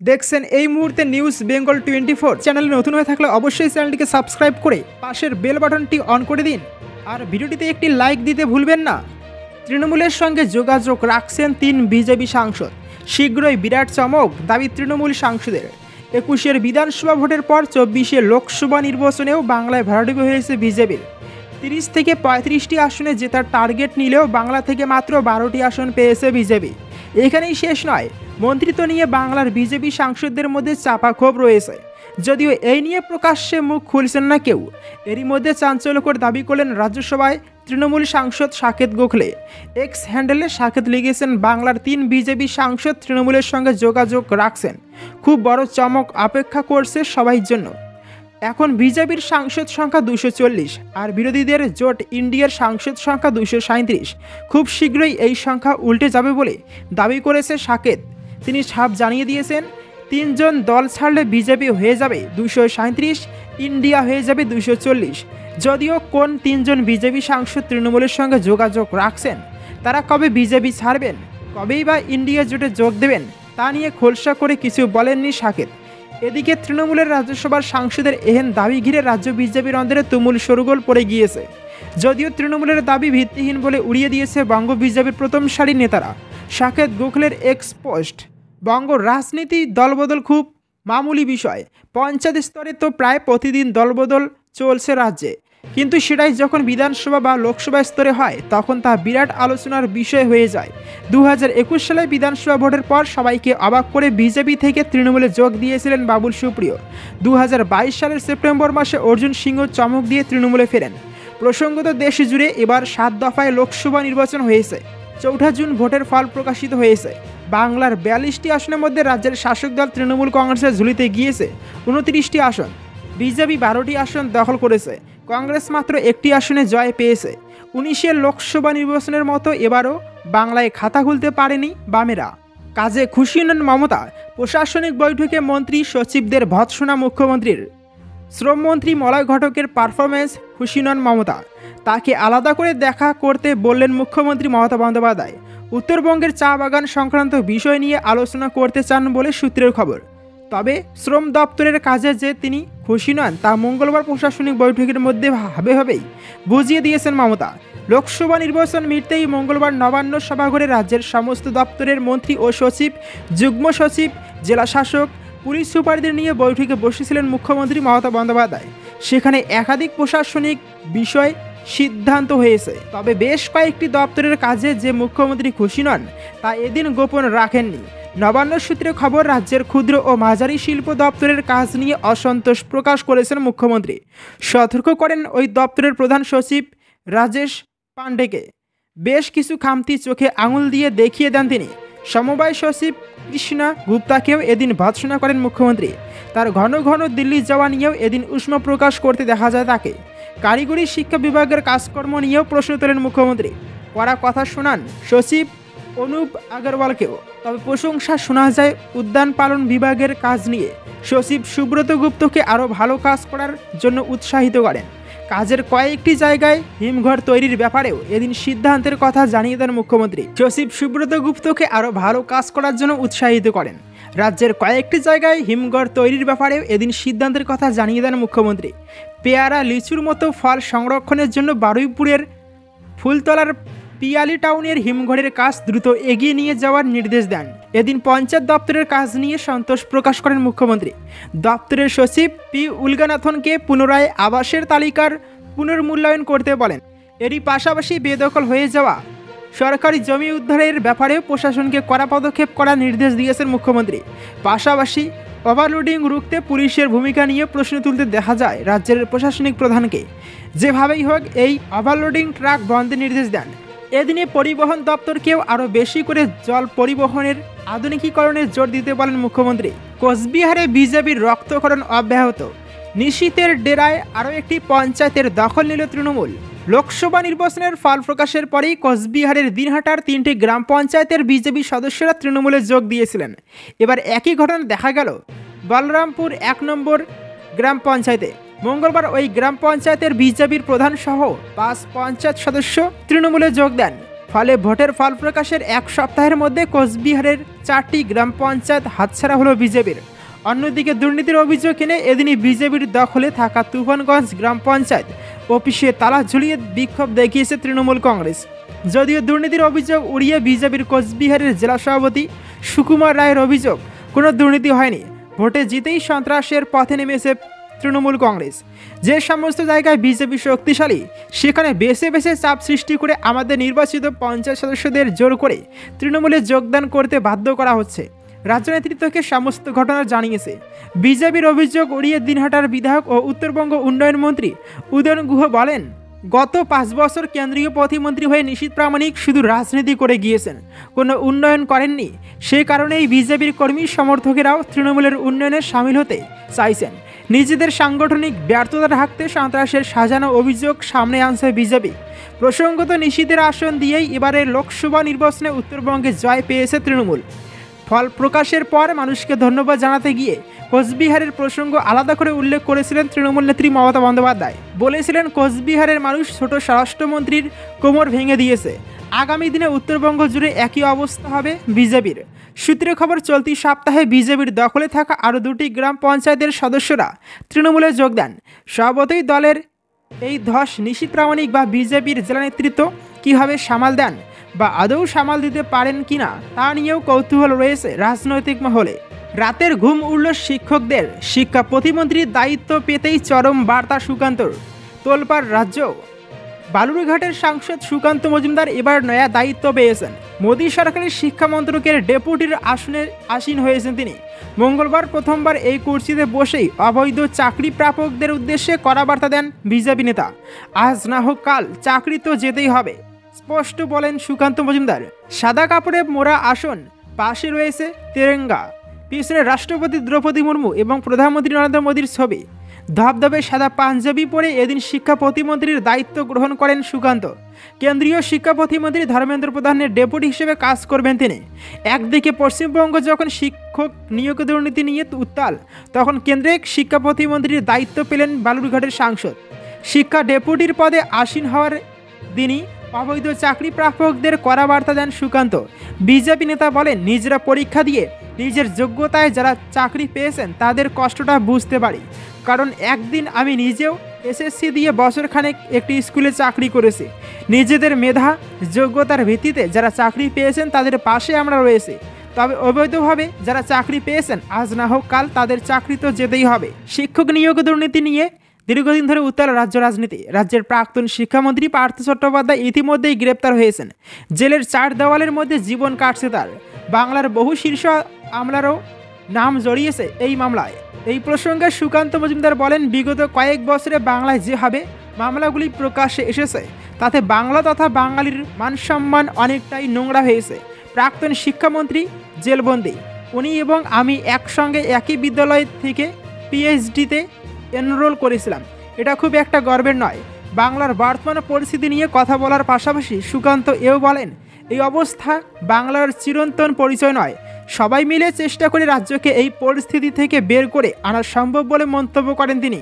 দেখছেন এই মুহূর্তে নিউজ বেঙ্গল 24 চ্যানেলে নতুন হয়ে থাকলে অবশ্যই চ্যানেলটিকে সাবস্ক্রাইব করে পাশের বেল বাটনটি অন করে দিন আর ভিডিওটিতে একটি লাইক দিতে ভুলবেন না। তৃণমূলের সঙ্গে যোগাযোগ রাখছেন 3 বিজেপি সাংসদ। শীঘ্রই বিরাট চমক দাবি তৃণমূল সাংসদের। 21-এর বিধানসভা ভোটের পর 24-এ লোকসভা নির্বাচনেও বাংলায় ভরাডুবি হয়েছে বিজেপির। 30 থেকে 35টি আসনে জেতার টার্গেট নিলেও বাংলা থেকে মাত্র 12টি আসন পেয়েছে বিজেপি। এখানেই শেষ নয়, মন্ত্রিত্ব নিয়ে বাংলার বিজেপি সাংসদদের মধ্যে চাপা ক্ষোভ রয়েছে, যদিও এই নিয়ে প্রকাশ্যে মুখ খুলছেন না কেউ। এরই মধ্যে চাঞ্চল্যকর দাবি করলেন রাজ্যসভায় তৃণমূল সাংসদ সাকেত গোখলে। এক্স হ্যান্ডেলে সাকেত লিখেছেন, বাংলার 3 বিজেপি সাংসদ তৃণমূলের সঙ্গে যোগাযোগ রাখছেন। খুব বড় চমক অপেক্ষা করছে সবাই জন্য। এখন বিজেপির সাংসদ সংখ্যা 240 আর বিরোধীদের জোট ইন্ডিয়ার সাংসদ সংখ্যা 237। খুব শীঘ্রই এই সংখ্যা উল্টে যাবে বলে দাবি করেছে সাকেত। তিনি সাফ জানিয়ে দিয়েছেন, 3 জন দল ছাড়লে বিজেপি হয়ে যাবে 237, ইন্ডিয়া হয়ে যাবে 240। যদিও কোন 3 জন বিজেপি সাংসদ তৃণমূলের সঙ্গে যোগাযোগ রাখছেন, তারা কবে বিজেপি ছাড়বেন, কবেই বা ইন্ডিয়া জোটে যোগ দেবেন, তা নিয়ে খোলসা করে কিছু বলেননি সাকেত। এদিকে তৃণমূলের রাজ্যসভার সাংসদের এহেন দাবি ঘিরে রাজ্য বিজেপির অন্দরে তুমুল শোরগোল পড়ে গিয়েছে। যদিও তৃণমূলের দাবি ভিত্তিহীন বলে উড়িয়ে দিয়েছে বঙ্গ বিজেপির প্রথম সারির নেতারা। সাকেত গোখলের এক্স পোস্ট, বঙ্গ রাজনীতি দলবদল খুব মামুলি বিষয়। পঞ্চায়েত স্তরে তো প্রায় প্রতিদিন দলবদল চলছে রাজ্যে, কিন্তু সেটাই যখন বিধানসভা বা লোকসভা স্তরে হয় তখন তা বিরাট আলোচনার বিষয় হয়ে যায়। 2021 সালে বিধানসভা ভোটের পর সবাইকে অবাক করে বিজেপি থেকে তৃণমূলে যোগ দিয়েছিলেন বাবুল সুপ্রিয়। 2022 সালের সেপ্টেম্বর মাসে অর্জুন সিংহ চমক দিয়ে তৃণমূলে ফেরেন। প্রসঙ্গত, দেশ জুড়ে এবার 7 দফায় লোকসভা নির্বাচন হয়েছে। 4 জুন ভোটের ফল প্রকাশিত হয়েছে। বাংলার 42টি আসনের মধ্যে রাজ্যের শাসক দল তৃণমূল কংগ্রেসের ঝুলিতে গিয়েছে 29টি আসন। বিজেপি 12টি আসন দখল করেছে। কংগ্রেস মাত্র 1টি আসনে জয় পেয়েছে। 19-এর লোকসভা নির্বাচনের মতো এবারও বাংলায় খাতা খুলতে পারেনি বামেরা। কাজে খুশি নন মমতা। প্রশাসনিক বৈঠকে মন্ত্রী সচিবদের ভৎসনা মুখ্যমন্ত্রীর। শ্রমমন্ত্রী মলয় ঘটকের পারফরমেন্স খুশি নন মমতা। তাকে আলাদা করে দেখা করতে বললেন মুখ্যমন্ত্রী মমতা বন্দ্যোপাধ্যায়। উত্তরবঙ্গের চা বাগান সংক্রান্ত বিষয় নিয়ে আলোচনা করতে চান বলে সূত্রের খবর। তবে শ্রম দপ্তরের কাজে যে তিনি খুশি নন তা মঙ্গলবার প্রশাসনিক বৈঠকের মধ্যে ভাবেই বুঝিয়ে দিয়েছেন মমতা। লোকসভা নির্বাচন মিটতেই মঙ্গলবার নবান্ন সভাঘরে রাজ্যের সমস্ত দপ্তরের মন্ত্রী ও সচিব, যুগ্ম সচিব, জেলা শাসক, পুলিশ সুপারদের নিয়ে বৈঠকে বসেছিলেন মুখ্যমন্ত্রী মমতা বন্দ্যোপাধ্যায়। সেখানে একাধিক প্রশাসনিক বিষয় সিদ্ধান্ত হয়েছে। তবে বেশ কয়েকটি দপ্তরের কাজে যে মুখ্যমন্ত্রী খুশি নন তা এদিন গোপন রাখেননি। নবান্ন সূত্রে খবর, রাজ্যের ক্ষুদ্র ও মাঝারি শিল্প দপ্তরের কাজ নিয়ে অসন্তোষ প্রকাশ করেছেন মুখ্যমন্ত্রী। সতর্ক করেন ওই দপ্তরের প্রধান সচিব রাজেশ পাণ্ডেকে। বেশ কিছু খামতি চোখে আঙুল দিয়ে দেখিয়ে দেন তিনি। সমবায় সচিব কৃষ্ণা গুপ্তাকেও এদিন ভৎসনা করেন মুখ্যমন্ত্রী। তার ঘন ঘন দিল্লি যাওয়া নিয়েও এদিন উষ্মা প্রকাশ করতে দেখা যায় তাকে। কারিগরি শিক্ষা বিভাগের কাজকর্ম নিয়েও প্রশ্ন তোলেন মুখ্যমন্ত্রী। কড়া কথা শোনান সচিব অনুপ আগরওয়ালকেও। তবে প্রশংসা শোনা যায় উদ্যান পালন বিভাগের কাজ নিয়ে। সচিব সুব্রত গুপ্তকে আরও ভালো কাজ করার জন্য উৎসাহিত করেন। কাজের কয়েকটি জায়গায় হিমঘর তৈরির ব্যাপারেও এদিন সিদ্ধান্তের কথা জানিয়ে দেন মুখ্যমন্ত্রী। সচিব সুব্রত গুপ্তকে আরও ভালো কাজ করার জন্য উৎসাহিত করেন। রাজ্যের কয়েকটি জায়গায় হিমঘর তৈরির ব্যাপারেও এদিন সিদ্ধান্তের কথা জানিয়ে দেন মুখ্যমন্ত্রী। পেয়ারা, লিচুর মতো ফল সংরক্ষণের জন্য বারুইপুরের ফুলতলার পিয়ালি টাউনের হিমঘরের কাজ দ্রুত এগিয়ে নিয়ে যাওয়ার নির্দেশ দেন। এদিন পঞ্চায়েত দপ্তরের কাজ নিয়ে সন্তোষ প্রকাশ করেন মুখ্যমন্ত্রী। দপ্তরের সচিব পি উলগানাথনকে পুনরায় আবাসের তালিকার পুনর্মূল্যায়ন করতে বলেন। এরই পাশাপাশি বেদখল হয়ে যাওয়া সরকারি জমি উদ্ধারের ব্যাপারেও প্রশাসনকে কড়া পদক্ষেপ করার নির্দেশ দিয়েছেন মুখ্যমন্ত্রী। পাশাপাশি ওভারলোডিং রুখতে পুলিশের ভূমিকা নিয়ে প্রশ্ন তুলতে দেখা যায় রাজ্যের প্রশাসনিক প্রধানকে। যেভাবেই হোক এই ওভারলোডিং ট্রাক বন্ধের নির্দেশ দেন। এদিনে পরিবহন দপ্তরকেও আরও বেশি করে জল পরিবহনের আধুনিকীকরণে জোর দিতে বলেন মুখ্যমন্ত্রী। কোচবিহারে বিজেপির রক্তক্ষরণ অব্যাহত। নিশীথের ডেরায় আরও একটি পঞ্চায়েতের দখল নিল তৃণমূল। লোকসভা নির্বাচনের ফল প্রকাশের পরেই কোচবিহারের দিনহাটার 3টি গ্রাম পঞ্চায়েতের বিজেপি সদস্যরা তৃণমূলে যোগ দিয়েছিলেন। এবার একই ঘটনা দেখা গেল বলরামপুর 1 নম্বর গ্রাম পঞ্চায়েতে। মঙ্গলবার ওই গ্রাম পঞ্চায়েতের বিজেপির প্রধান সহ 5 পঞ্চায়েত সদস্য তৃণমূলে যোগ দেন। ফলে ভোটের ফল প্রকাশের এক সপ্তাহের মধ্যে কোচবিহারের 4টি গ্রাম পঞ্চায়েত হাতছাড়া হলো বিজেপির। অন্যদিকে দুর্নীতির অভিযোগ এনে এদিনই বিজেপির দখলে থাকা তুফানগঞ্জ গ্রাম পঞ্চায়েত অফিসে তালা ঝুলিয়ে বিক্ষোভ দেখিয়েছে তৃণমূল কংগ্রেস। যদিও দুর্নীতির অভিযোগ উড়িয়ে বিজেপির কোচবিহারের জেলা সভাপতি সুকুমার রায়ের অভিযোগ, কোনো দুর্নীতি হয়নি, ভোটে জিতেই সন্ত্রাসের পথে নেমেছে তৃণমূল কংগ্রেস। যে সমস্ত জায়গায় বিজেপি শক্তিশালী সেখানে বেছে বেছে চাপ সৃষ্টি করে আমাদের নির্বাচিত পঞ্চায়েত সদস্যদের জোর করে তৃণমূলে যোগদান করতে বাধ্য করা হচ্ছে। রাজ্য নেতৃত্বকে সমস্ত ঘটনা জানিয়েছে। বিজেপির অভিযোগ উড়িয়ে দিনহাটার বিধায়ক ও উত্তরবঙ্গ উন্নয়ন মন্ত্রী উদয়ন গুহ বলেন, গত 5 বছর কেন্দ্রীয় প্রতিমন্ত্রী হয়ে নিশীথ প্রামাণিক শুধু রাজনীতি করে গিয়েছেন, কোনো উন্নয়ন করেননি। সেই কারণেই বিজেপির কর্মী সমর্থকেরাও তৃণমূলের উন্নয়নে সামিল হতে চাইছেন। নিজেদের সাংগঠনিক ব্যর্থতা ঢাকতে সন্ত্রাসের সাজানো অভিযোগ সামনে আনছে বিজেপি। প্রসঙ্গত নিশীথের আসন দিয়েই এবারের লোকসভা নির্বাচনে উত্তরবঙ্গে জয় পেয়েছে তৃণমূল। ফল প্রকাশের পর মানুষকে ধন্যবাদ জানাতে গিয়ে কোচবিহারের প্রসঙ্গ আলাদা করে উল্লেখ করেছিলেন তৃণমূল নেত্রী মমতা বন্দ্যোপাধ্যায়। বলেছিলেন, কোচবিহারের মানুষ ছোট স্বরাষ্ট্রমন্ত্রীর কোমর ভেঙে দিয়েছে। আগামী দিনে উত্তরবঙ্গ জুড়ে একই অবস্থা হবে বিজেপির। সূত্রের খবর, চলতি সপ্তাহে বিজেপির দখলে থাকা আরও 2টি গ্রাম পঞ্চায়েতের সদস্যরা তৃণমূলে যোগ দেন। স্বভাবতই দলের এই ধস নিশীথ প্রামাণিক বা বিজেপির জেলা নেতৃত্ব কীভাবে সামাল দেন বা আদৌ সামাল দিতে পারেন কিনা তা নিয়েও কৌতূহল রয়েছে রাজনৈতিক মহলে। রাতের ঘুম উড়ল শিক্ষকদের। শিক্ষা প্রতিমন্ত্রীর দায়িত্ব পেতেই চরম বার্তা সুকান্তর। তোলপাড় রাজ্য। বালুরঘাটের সাংসদ সুকান্ত মজুমদার এবার নয়া দায়িত্ব পেয়েছেন। মোদী সরকারের শিক্ষা মন্ত্রকের ডেপুটির আসনে আসীন হয়েছেন তিনি। মঙ্গলবার প্রথমবার এই কুর্সিতে বসেই অবৈধ চাকরি প্রাপকদের উদ্দেশ্যে কড়া বার্তা দেন বিজেপি নেতা। আজ না হোক কাল চাকরি তো যেতেই হবে, স্পষ্ট বলেন সুকান্ত মজুমদার। সাদা কাপড়ে মোড়া আসন, পাশে রয়েছে তেরেঙ্গা, পিছনে রাষ্ট্রপতি দ্রৌপদী মুর্মু এবং প্রধানমন্ত্রী নরেন্দ্র মোদীর ছবি। ধবধবে সাদা পাঞ্জাবি পরে এদিন শিক্ষা প্রতিমন্ত্রীর দায়িত্ব গ্রহণ করেন সুকান্ত। কেন্দ্রীয় শিক্ষা প্রতিমন্ত্রী ধর্মেন্দ্র প্রধানের ডেপুটি হিসেবে কাজ করবেন তিনি। একদিকে পশ্চিমবঙ্গ যখন শিক্ষক নিয়োগ দুর্নীতি নিয়ে উত্তাল, তখন কেন্দ্রে শিক্ষা প্রতিমন্ত্রীর দায়িত্ব পেলেন বালুরঘাটের সাংসদ। শিক্ষা ডেপুটির পদে আসীন হওয়ার দিনই অবৈধ চাকরি প্রাপকদের কড়া বার্তা দেন সুকান্ত। বিজেপি নেতা বলেন, নিজেরা পরীক্ষা দিয়ে নিজের যোগ্যতায় যারা চাকরি পেয়েছেন তাদের কষ্টটা বুঝতে পারি, কারণ একদিন আমি নিজেও এসএসসি দিয়ে বছরখানেক একটি স্কুলে চাকরি করেছি। নিজেদের মেধা যোগ্যতার ভিত্তিতে যারা চাকরি পেয়েছেন তাদের পাশে আমরা রয়েছি। তবে অবৈধভাবে যারা চাকরি পেয়েছেন আজ না হোক কাল তাদের চাকরি তো যেতেই হবে। শিক্ষক নিয়োগ দুর্নীতি নিয়ে দীর্ঘদিন ধরে উত্তাল রাজ্য রাজনীতি। রাজ্যের প্রাক্তন শিক্ষামন্ত্রী পার্থ চট্টোপাধ্যায় ইতিমধ্যেই গ্রেপ্তার হয়েছেন। জেলের 4 দেওয়ালের মধ্যে জীবন কাটছে তার। বাংলার বহু শীর্ষ আমলারও নাম জড়িয়েছে এই মামলায়। এই প্রসঙ্গে সুকান্ত মজুমদার বলেন, বিগত কয়েক বছরে বাংলায় যেভাবে মামলাগুলি প্রকাশ্যে এসেছে তাতে বাংলা তথা বাঙালির মানসম্মান অনেকটাই নোংরা হয়েছে। প্রাক্তন শিক্ষামন্ত্রী জেলবন্দি, উনি এবং আমি একসঙ্গে একই বিদ্যালয় থেকে পিএইচডিতে এনরোল করেছিলাম। এটা খুব একটা গর্বের নয়। বাংলার বর্তমান পরিস্থিতি নিয়ে কথা বলার পাশাপাশি সুকান্ত এও বলেন, এই অবস্থা বাংলার চিরন্তন পরিচয় নয়। সবাই মিলে চেষ্টা করে রাজ্যকে এই পরিস্থিতি থেকে বের করে আনা সম্ভব বলে মন্তব্য করেন তিনি।